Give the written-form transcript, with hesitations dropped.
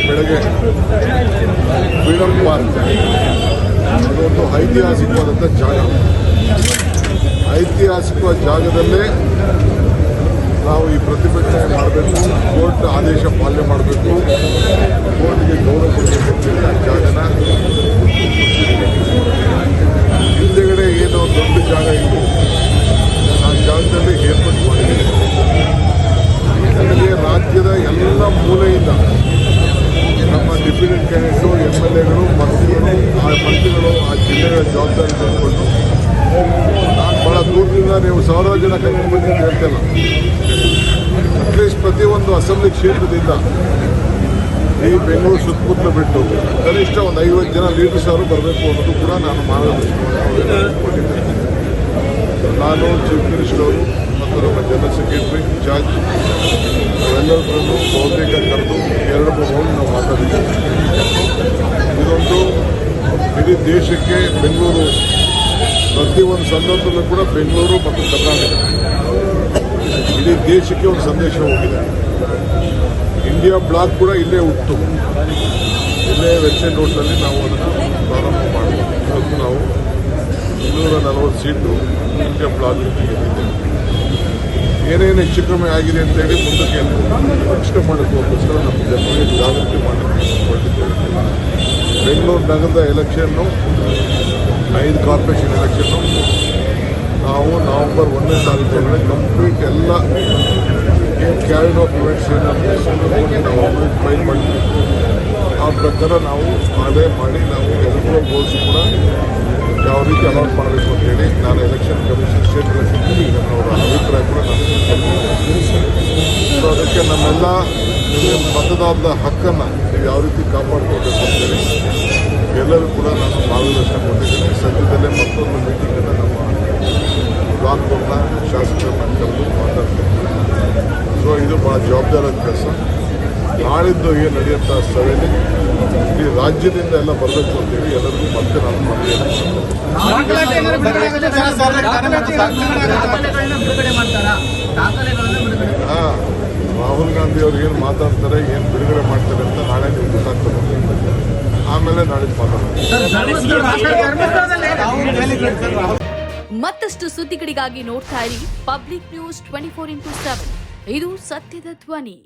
ಬೆಳಗ್ಗೆ freedom park ಅದೊಂದು ಐತಿಹಾಸಿಕವಾದಂಥ ಜಾಗ. ಐತಿಹಾಸಿಕ ಜಾಗದಲ್ಲೇ ನಾವು ಈ ಪ್ರತಿಭಟನೆ ಮಾಡಬೇಕು, ಕೋರ್ಟ್ ಆದೇಶ ಪಾಲನೆ ಮಾಡಬೇಕು, ಕೋರ್ಟ್ಗೆ ಗೌರವ ಕೊಡಬೇಕು. ಆ ಜಾಗನ ಹಿಂದೆಗಡೆ ಏನೋ ದೊಡ್ಡ ಜಾಗ ಇತ್ತು, ಆ ಜಾಗದಲ್ಲಿ ಏರ್ಪಾಟ್ ಮಾಡಿದ್ದೀವಿ. ನನಗೆ ರಾಜ್ಯದ ಎಲ್ಲ ಮೂಲೆಯಿಂದ ನಮ್ಮ ಡೆಪ್ಯೂಟಿ ಕ್ಯಾಂಡಿಡೇಟು, MLAಗಳು, ಮಂತ್ರಿಗಳು ಆ ಜಿಲ್ಲೆಗಳ ಜವಾಬ್ದಾರಿ ತೆಗೆದುಕೊಂಡು ನಾನು ಭಾಳ ದೂರದಿಂದ ನೀವು ಸಾವಿರಾರು ಜನ ಕರ್ಕೊಂಡು ಬಂದು ಹೇಳ್ತಿಲ್ಲ. ಅಟ್ಲೀಸ್ಟ್ ಪ್ರತಿಯೊಂದು ಅಸೆಂಬ್ಲಿ ಕ್ಷೇತ್ರದಿಂದ ಈ ಬೆಂಗಳೂರು ಸುತ್ತಮುತ್ತಲು ಬಿಟ್ಟು ಕನಿಷ್ಠ ಒಂದು 50 ಜನ ಲೀಡರ್ಸ್ ಅವರು ಬರಬೇಕು ಅನ್ನೋದು ಕೂಡ ನಾನು ಮಾರ್ಗದರ್ಶನ ಕೊಟ್ಟಿದ್ದೇನೆ. ನಾನು ಚೀಫ್ ಮಿನಿಸ್ಟರ್ ಅವರು ಮತ್ತು ನಮ್ಮ ಜನರಲ್ ಸೆಕ್ರೆಟರಿ ಜಾರ್ಜ್ ಎಲ್ಲರನ್ನು ಬಹುತೇಕ ಕರೆದು 2-3 ರೌಂಡ್ ನಾವು ಮಾತಾಡಿದ್ದೇವೆ. ಇದೊಂದು ಇಡೀ ದೇಶಕ್ಕೆ ಬೆಂಗಳೂರು, ಪ್ರತಿಯೊಂದು ಸಂದರ್ಭದಲ್ಲೂ ಕೂಡ ಬೆಂಗಳೂರು ಮತ್ತು ಕರ್ನಾಟಕ ಇಡೀ ದೇಶಕ್ಕೆ ಒಂದು ಸಂದೇಶ ಹೋಗಿದೆ. ಇಂಡಿಯಾ ಬ್ಲಾಕ್ ಕೂಡ ಇಲ್ಲೇ ಹುಟ್ಟು, ಇಲ್ಲೇ ವೆಸ್ಟರ್ನ್ ರೋಡ್ನಲ್ಲಿ ನಾವು ಅದನ್ನು ಪ್ರಾರಂಭ ಮಾಡಬೇಕು. ಇವತ್ತು ನಾವು 240 ಸೀಟು ಇಂಡಿಯಾ ಬ್ಲಾಕ್ ಗೆದ್ದಿದ್ದೇವೆ. ಏನೇನು ಹೆಚ್ಚು ಕಮ್ಮಿ ಆಗಿದೆ ಅಂತೇಳಿ ಮುಂದಕ್ಕೆ ರಕ್ಷಣೆ ಮಾಡೋದಕ್ಕೋಸ್ಕರ ನಮ್ಮ ಜನರಿಗೆ ಜಾಗೃತಿ ಮಾಡಿದ್ದೇವೆ. ಬೆಂಗಳೂರು ನಗರದ ಎಲೆಕ್ಷನ್ನು 5 ಕಾರ್ಪೊರೇಷನ್ ಎಲೆಕ್ಷನ್ನು ನಾವು ನವೆಂಬರ್ 1ನೇ ತಾರೀಕು ಕಂಪ್ಲೀಟ್ ಎಲ್ಲ ಕ್ಯಾರಿಡ್ ಆಫ್ ಇವೆಂಟ್ಸ್ ನಾವು ಫೈಲ್ ಮಾಡ್ತೀವಿ. ಆ ಪ್ರಕಾರ ನಾವು ಆದಾಯ ಮಾಡಿ ನಾವು ಎಲೆಕ್ಟ್ರಲ್ ಬೋರ್ಡ್ಸ್ ಕೂಡ ಯಾವ ರೀತಿ ಅಲೌಟ್ ಮಾಡಬೇಕು ಅಂತೇಳಿ ನಾನು election commission, state election commission ಅವರ ಅಭಿಪ್ರಾಯ ಕೂಡ ನಾನು. ಸೊ ಅದಕ್ಕೆ ನಮ್ಮೆಲ್ಲ ಮತದಾರರ ಹಕ್ಕನ್ನು ನೀವು ಯಾವ ರೀತಿ ಕಾಪಾಡ್ಕೋಬೇಕು ಅಂತೇಳಿ ಎಲ್ಲರೂ ಕೂಡ ನಾನು ಮಾರ್ಗದರ್ಶನ ಕೊಟ್ಟಿದ್ದೇನೆ. ಸದ್ಯದಲ್ಲೇ ಮತ್ತೊಂದು ಮೀಟಿಂಗನ್ನು ನಮ್ಮ ಬ್ಲಾಕ್ನ ಶಾಸಕರನ್ನ ಕರೆದು ಮಾತಾಡ್ತೀನಿ. ಸೊ ಇದು ಭಾಳ ಜವಾಬ್ದಾರಿಯಾದ ಕೆಲಸ. ನಾಳಿದ್ದು ಏನು ನಡೆಯುವಂಥ ಸಭೆಯಲ್ಲಿ ಈ ರಾಜ್ಯದಿಂದ ಎಲ್ಲ ಬರಬೇಕು ಅಂತೇಳಿ ಎಲ್ಲರಿಗೂ ಮತ್ತೆ ನಾನು ಮನವಿಯನ್ನು ರಾಹುಲ್ ಗಾಂಧಿ ಅವರು ಏನು ಮಾತಾಡ್ತಾರೆ, ಏನು ಬಿಡುಗಡೆ ಮಾಡ್ತಾರೆ ಅಂತ ನಾಳೆ ನೀವು ಗೊತ್ತಾಗ್ತದೆ. ಆಮೇಲೆ ನಾಳೆ ಮಾತಾಡ್ತಾರೆ. ಮತ್ತಷ್ಟು ಸುದ್ದಿಗಳಿಗಾಗಿ ನೋಡ್ತಾ ಇರಿ ಪಬ್ಲಿಕ್ ನ್ಯೂಸ್ 24x7. ಇದು ಸತ್ಯದ ಧ್ವನಿ.